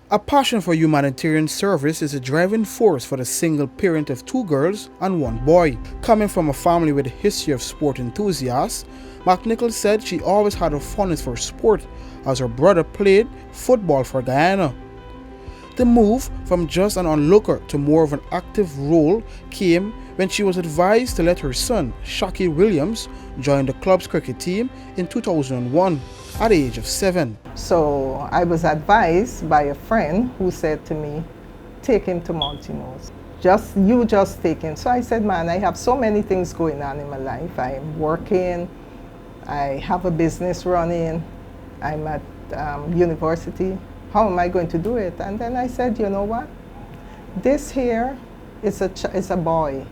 A passion for humanitarian service is a driving force for the single parent of 2 girls and 1 boy. Coming from a family with a history of sport enthusiasts, McNichol said she always had a fondness for sport as her brother played football for Guyana. The move from just an onlooker to more of an active role came when she was advised to let her son, Shaquille Williams, join the club's cricket team in 2001 at the age of 7. So I was advised by a friend who said to me, take him to Malteenoes. Just take him. So I said, man, I have so many things going on in my life. I'm working, I have a business running, I'm at university. How am I going to do it? And then I said, you know what? This here is a boy.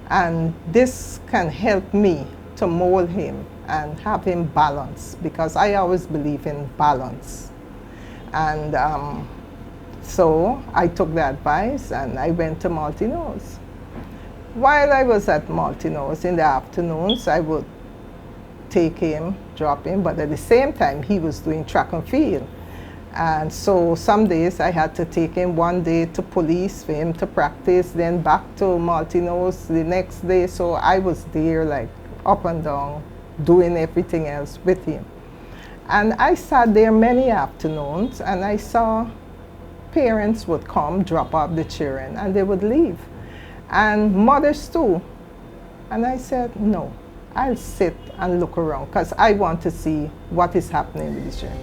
And this can help me to mold him and have him balance, because I always believe in balance. And so I took the advice and I went to Malteenoes. While I was at Malteenoes in the afternoons, I would take him, drop him, but at the same time he was doing track and field. And so some days I had to take him one day to police for him to practice, then back to Malteenoes the next day. So I was there like up and down, doing everything else with him. And I sat there many afternoons and I saw parents would come, drop off the children, and they would leave. And mothers too. And I said, no, I'll sit and look around because I want to see what is happening with the children.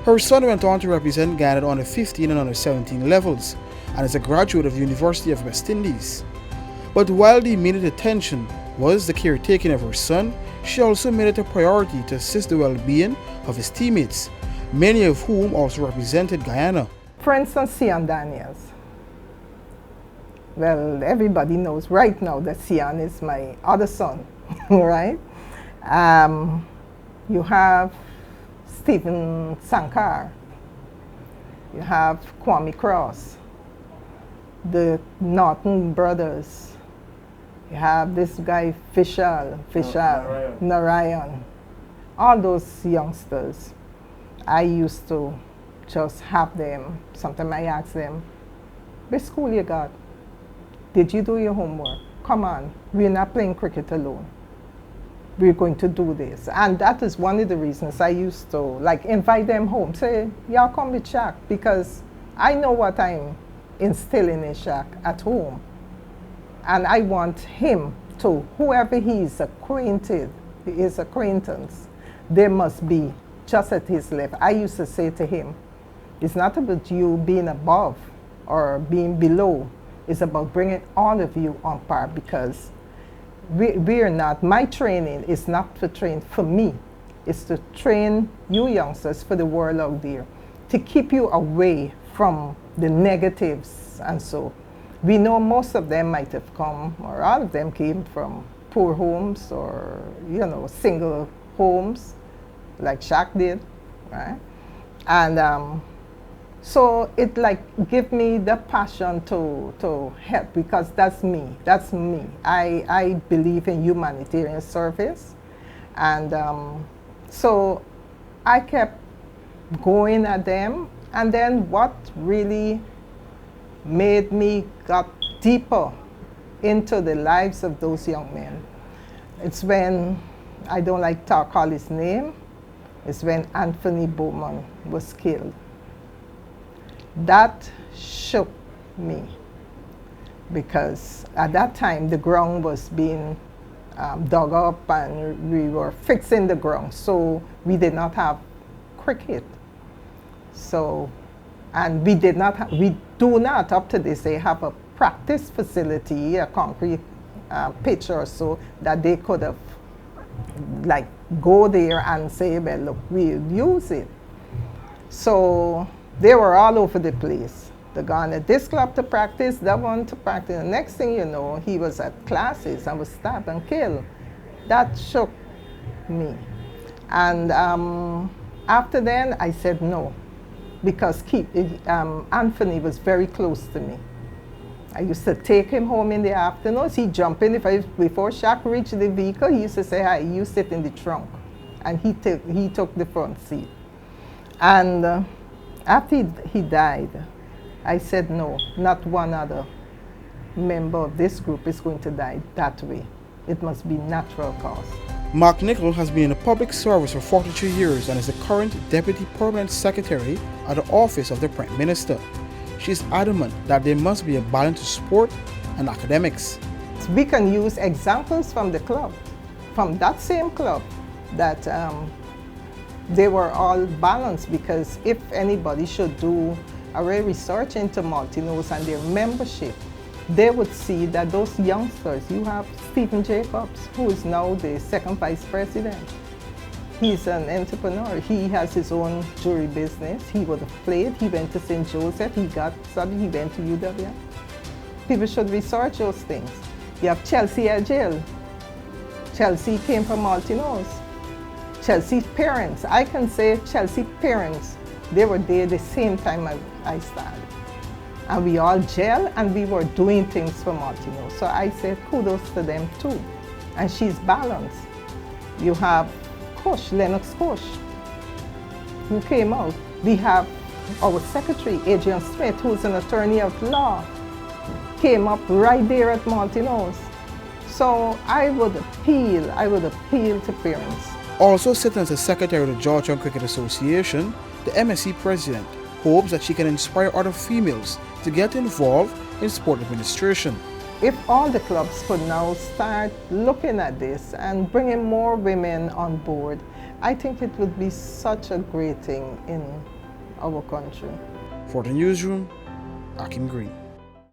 Her son went on to represent Ghana on the 15 and under 17 levels and is a graduate of the University of West Indies. But while the immediate attention was the caretaking of her son, she also made it a priority to assist the well-being of his teammates, many of whom also represented Guyana. For instance, Sian Daniels. Well, everybody knows right now that Sian is my other son, right? You have Stephen Sankar. You have Kwame Cross, the Norton brothers. You have this guy Vishal Narayan. All those youngsters. I used to just have them. Sometimes I ask them, which school you got? Did you do your homework? Come on, we're not playing cricket alone. We're going to do this. And that is one of the reasons I used to like invite them home. Say, y'all come with Shaq, because I know what I'm instilling in Shaq at home. And I want him to, whoever he's acquainted, his acquaintance, they must be just at his level. I used to say to him, it's not about you being above or being below. It's about bringing all of you on par, because we're not, my training is not to train for me. It's to train you youngsters for the world out there, to keep you away from the negatives. And so we know most of them might have come, or all of them came from poor homes or, you know, single homes, like Shaq did, right? And so it like give me the passion to help, because that's me. I believe in humanitarian service. And so I kept going at them. And then what really made me got deeper into the lives of those young men, it's when, I don't like to call his name, it's when Anthony Bowman was killed. That shook me, because at that time the ground was being dug up and we were fixing the ground, so we did not have cricket. So, and we do not up to this day have a practice facility, a concrete pitch or so, that they could have like go there and say, well, look, we'll use it. So they were all over the place. They gone at this club to practice, that one to practice. The next thing you know, he was at classes and was stabbed and killed. That shook me. And after then, I said no, because Anthony was very close to me. I used to take him home in the afternoons. He'd jump in. Before Shaq reached the vehicle, he used to say, hi, you sit in the trunk. And he took the front seat. And After he died, I said, no, not one other member of this group is going to die that way. It must be natural cause. McNichol has been in the public service for 42 years and is the current Deputy Permanent Secretary at the Office of the Prime Minister. She is adamant that there must be a balance to sport and academics. We can use examples from the club, from that same club, that they were all balanced, because if anybody should do a research into Malteenoes and their membership, they would see that those youngsters, you have Stephen Jacobs, who is now the second vice president. He's an entrepreneur. He has his own jewelry business. He would have played. He went to St. Joseph. He got studied. He went to UW. People should research those things. You have Chelsea Agil. Chelsea came from Malteenoes. Chelsea parents, I can say Chelsea parents, they were there the same time I started. And we all gel and we were doing things for Malteenoes. So I said kudos to them too. And she's balanced. You have Kush, Lennox Kush, who came out. We have our secretary, Adrian Smith, who's an attorney at law, came up right there at Malteenoes. So I would appeal to parents. Also sitting as the secretary of the Georgetown Cricket Association, the MSC president hopes that she can inspire other females to get involved in sport administration. If all the clubs could now start looking at this and bringing more women on board, I think it would be such a great thing in our country. For the newsroom, Akim Green.